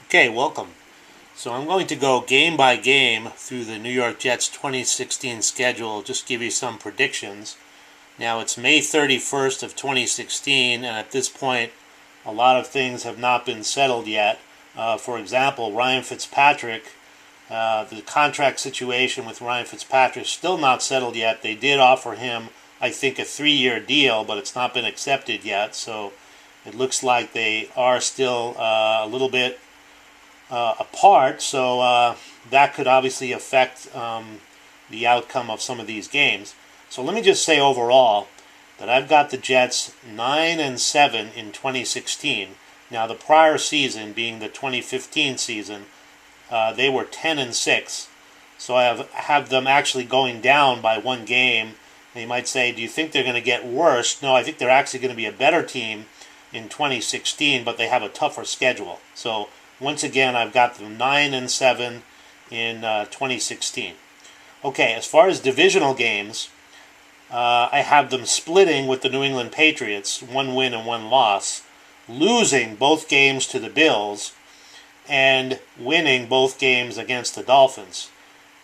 Okay, welcome. So I'm going to go game by game through the New York Jets 2016 schedule, just give you some predictions. Now it's May 31st of 2016, and at this point, a lot of things have not been settled yet. For example, Ryan Fitzpatrick, the contract situation with Ryan Fitzpatrick is still not settled yet. They did offer him, I think, a 3-year deal, but it's not been accepted yet. So it looks like they are still a little bit apart, so that could obviously affect the outcome of some of these games. So let me just say overall that I've got the Jets 9-7 in 2016. Now the prior season, being the 2015 season, they were 10-6. So I have them actually going down by one game. And you might say, do you think they're going to get worse? No, I think they're actually going to be a better team in 2016, but they have a tougher schedule. So once again, I've got them 9-7 in 2016. Okay, as far as divisional games, I have them splitting with the New England Patriots, 1 win and 1 loss, losing both games to the Bills, and winning both games against the Dolphins.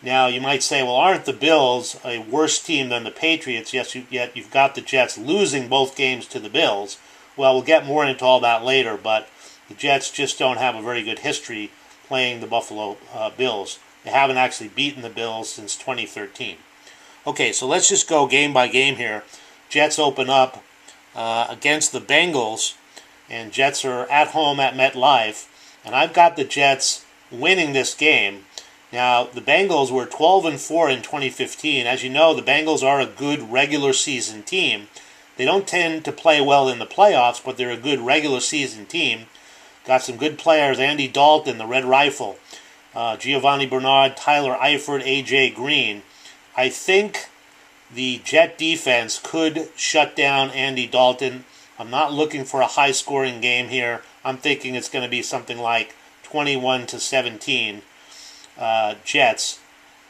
Now, you might say, well, aren't the Bills a worse team than the Patriots? Yes, yet you've got the Jets losing both games to the Bills. Well, we'll get more into all that later, but the Jets just don't have a very good history playing the Buffalo Bills. They haven't actually beaten the Bills since 2013. Okay, so let's just go game by game here. Jets open up against the Bengals, and Jets are at home at MetLife, and I've got the Jets winning this game. Now, the Bengals were 12-4 in 2015. As you know, the Bengals are a good regular season team. They don't tend to play well in the playoffs, but they're a good regular season team. Got some good players: Andy Dalton, the Red Rifle, Giovanni Bernard, Tyler Eifert, A.J. Green. I think the Jet defense could shut down Andy Dalton. I'm not looking for a high-scoring game here. I'm thinking it's going to be something like 21-17 Jets,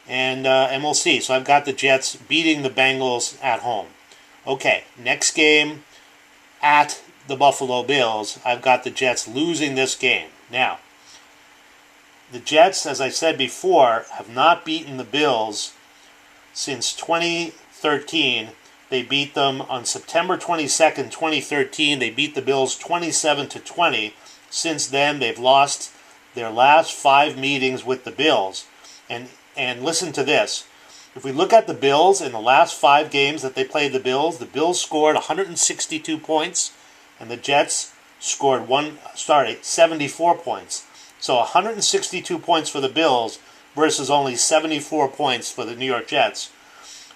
and we'll see. So I've got the Jets beating the Bengals at home. Okay, next game at the Buffalo Bills. I've got the Jets losing this game. Now, the Jets, as I said before, have not beaten the Bills since 2013. They beat them on September 22nd, 2013. They beat the Bills 27-20. Since then, they've lost their last 5 meetings with the Bills. And listen to this. If we look at the Bills in the last 5 games that they played the Bills scored 162 points, and the Jets scored 74 points. So 162 points for the Bills versus only 74 points for the New York Jets.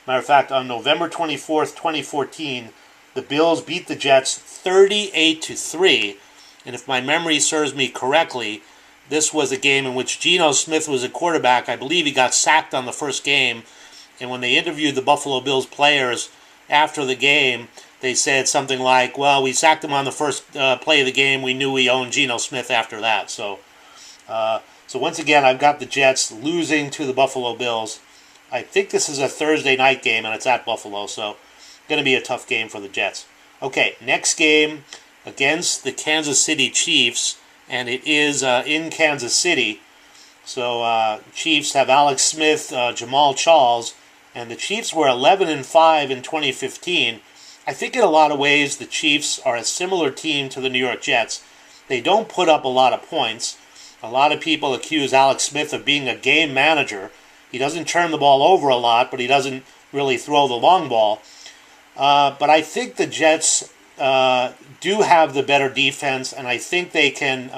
Matter of fact, on November 24th, 2014, the Bills beat the Jets 38-3. And if my memory serves me correctly, this was a game in which Geno Smith was a quarterback. I believe he got sacked on the first game. And when they interviewed the Buffalo Bills players after the game, they said something like, well, we sacked him on the first play of the game. We knew we owned Geno Smith after that. So once again, I've got the Jets losing to the Buffalo Bills. I think this is a Thursday night game, and it's at Buffalo, so going to be a tough game for the Jets. Okay, next game against the Kansas City Chiefs, and it is in Kansas City. So Chiefs have Alex Smith, Jamal Charles, and the Chiefs were 11-5 in 2015. I think in a lot of ways the Chiefs are a similar team to the New York Jets. They don't put up a lot of points. A lot of people accuse Alex Smith of being a game manager. He doesn't turn the ball over a lot, but he doesn't really throw the long ball. But I think the Jets do have the better defense, and I think they can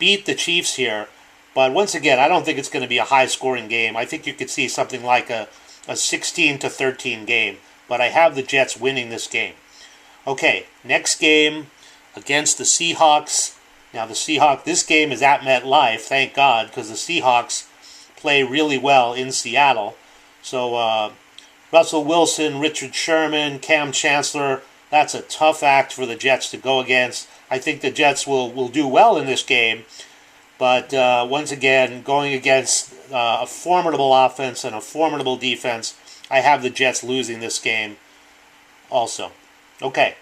beat the Chiefs here. But once again, I don't think it's going to be a high-scoring game. I think you could see something like a 16-13 game. But I have the Jets winning this game. Okay, next game against the Seahawks. Now this game is at MetLife, thank God, because the Seahawks play really well in Seattle. So Russell Wilson, Richard Sherman, Cam Chancellor, that's a tough act for the Jets to go against. I think the Jets will do well in this game. But once again, going against a formidable offense and a formidable defense, I have the Jets losing this game also. Okay,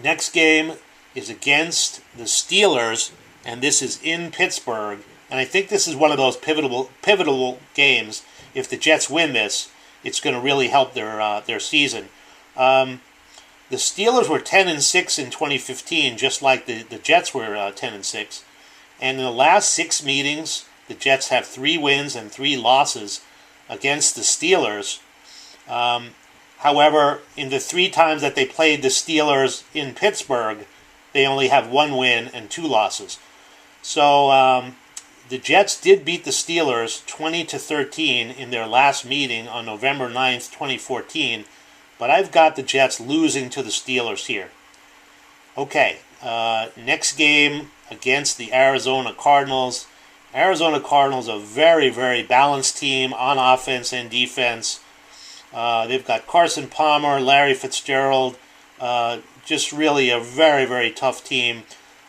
next game is against the Steelers and this is in Pittsburgh. And I think this is one of those pivotal games. If the Jets win this, it's going to really help their season. The Steelers were 10-6 in 2015, just like the Jets were 10-6. And in the last 6 meetings, the Jets have 3 wins and 3 losses against the Steelers. However, in the 3 times that they played the Steelers in Pittsburgh, they only have 1 win and 2 losses. So the Jets did beat the Steelers 20-13 in their last meeting on November 9th, 2014. But I've got the Jets losing to the Steelers here. Okay, next game against the Arizona Cardinals. Arizona Cardinals, a very, very balanced team on offense and defense. They've got Carson Palmer, Larry Fitzgerald, just really a very, very tough team.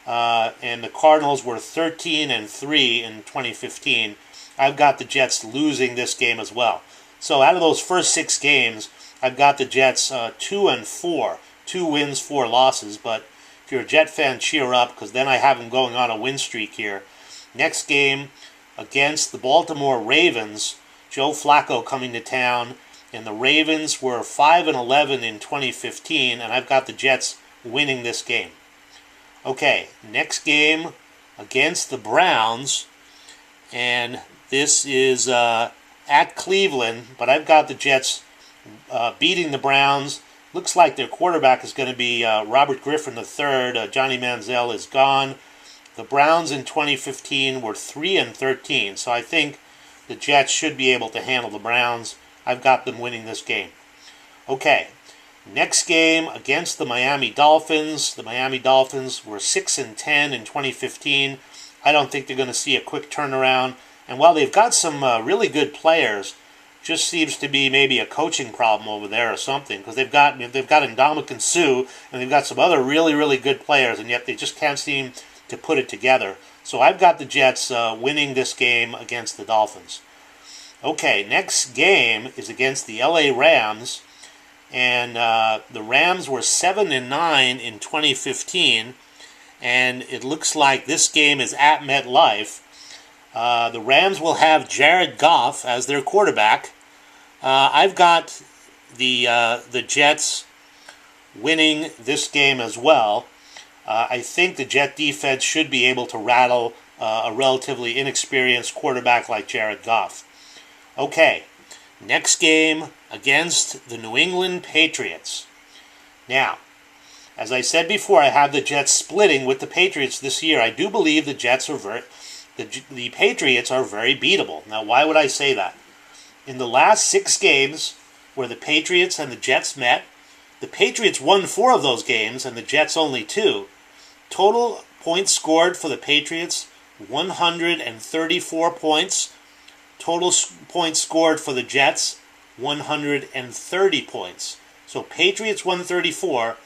And the Cardinals were 13-3 in 2015. I've got the Jets losing this game as well. So out of those first 6 games, I've got the Jets 2-4, 2 wins, 4 losses. But if you're a Jet fan, cheer up, because then I have them going on a win streak here. Next game against the Baltimore Ravens, Joe Flacco coming to town, and the Ravens were 5-11 in 2015, and I've got the Jets winning this game. Okay, next game against the Browns, and this is at Cleveland, but I've got the Jets beating the Browns. Looks like their quarterback is going to be Robert Griffin III. Johnny Manziel is gone. The Browns in 2015 were 3-13, so I think the Jets should be able to handle the Browns. I've got them winning this game. Okay, next game against the Miami Dolphins. The Miami Dolphins were 6-10 in 2015. I don't think they're going to see a quick turnaround. And while they've got some really good players, just seems to be maybe a coaching problem over there or something, because they've got Ndamukong Suh, and they've got some other really, really good players, and yet they just can't seem to put it together. So I've got the Jets winning this game against the Dolphins. Okay, next game is against the LA Rams, and the Rams were 7-9 in 2015, and it looks like this game is at MetLife. The Rams will have Jared Goff as their quarterback. I've got the Jets winning this game as well. I think the Jet defense should be able to rattle a relatively inexperienced quarterback like Jared Goff. Okay, next game against the New England Patriots. Now, as I said before, I have the Jets splitting with the Patriots this year. I do believe the Patriots are very beatable. Now, why would I say that? In the last 6 games where the Patriots and the Jets met, the Patriots won 4 of those games and the Jets only 2. Total points scored for the Patriots, 134 points. Total points scored for the Jets, 130 points. So Patriots 134,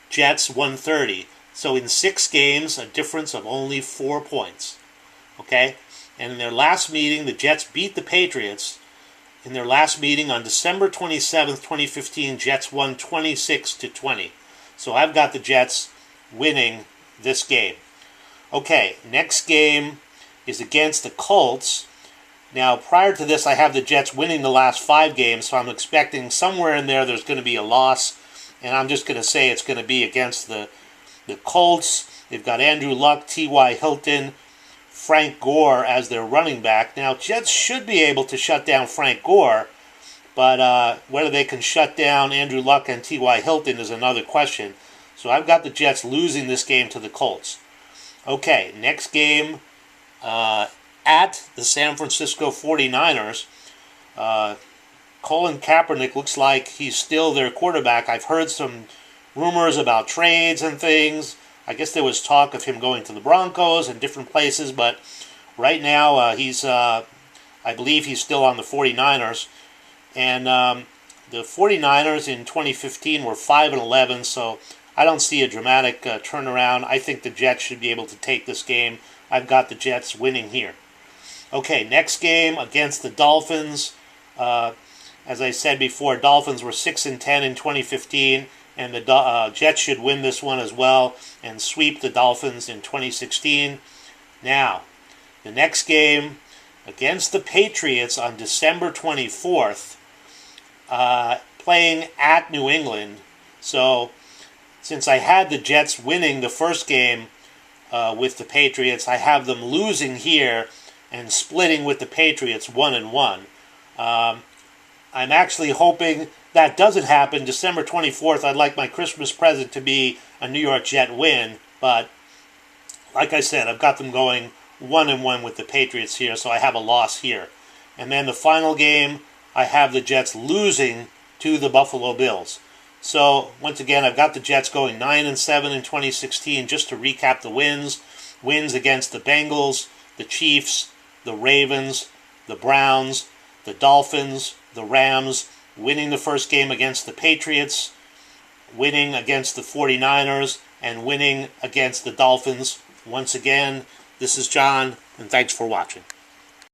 Jets 130. So in 6 games, a difference of only 4 points. Okay? And in their last meeting, the Jets beat the Patriots. In their last meeting on December 27th, 2015, Jets won 26-20. So I've got the Jets winning this game. Okay, next game is against the Colts. Now, prior to this, I have the Jets winning the last 5 games, so I'm expecting somewhere in there's going to be a loss, and I'm just going to say it's going to be against the Colts. They've got Andrew Luck, T.Y. Hilton, Frank Gore as their running back. Now, Jets should be able to shut down Frank Gore, but whether they can shut down Andrew Luck and T.Y. Hilton is another question. So I've got the Jets losing this game to the Colts. Okay, next game at the San Francisco 49ers. Colin Kaepernick looks like he's still their quarterback. I've heard some rumors about trades and things. I guess there was talk of him going to the Broncos and different places, but right now I believe he's still on the 49ers. And the 49ers in 2015 were 5-11, so I don't see a dramatic turnaround. I think the Jets should be able to take this game. I've got the Jets winning here. Okay, next game against the Dolphins. As I said before, Dolphins were 6-10 in 2015, and the Jets should win this one as well and sweep the Dolphins in 2016. Now, the next game against the Patriots on December 24th, playing at New England. So, since I had the Jets winning the first game with the Patriots, I have them losing here and splitting with the Patriots 1-1. I'm actually hoping that doesn't happen. December 24th, I'd like my Christmas present to be a New York Jet win, but like I said, I've got them going 1-1 with the Patriots here, so I have a loss here. And then the final game, I have the Jets losing to the Buffalo Bills. So, once again, I've got the Jets going 9-7 in 2016. Just to recap the wins. Wins against the Bengals, the Chiefs, the Ravens, the Browns, the Dolphins, the Rams, winning the first game against the Patriots, winning against the 49ers, and winning against the Dolphins. Once again, this is John, and thanks for watching.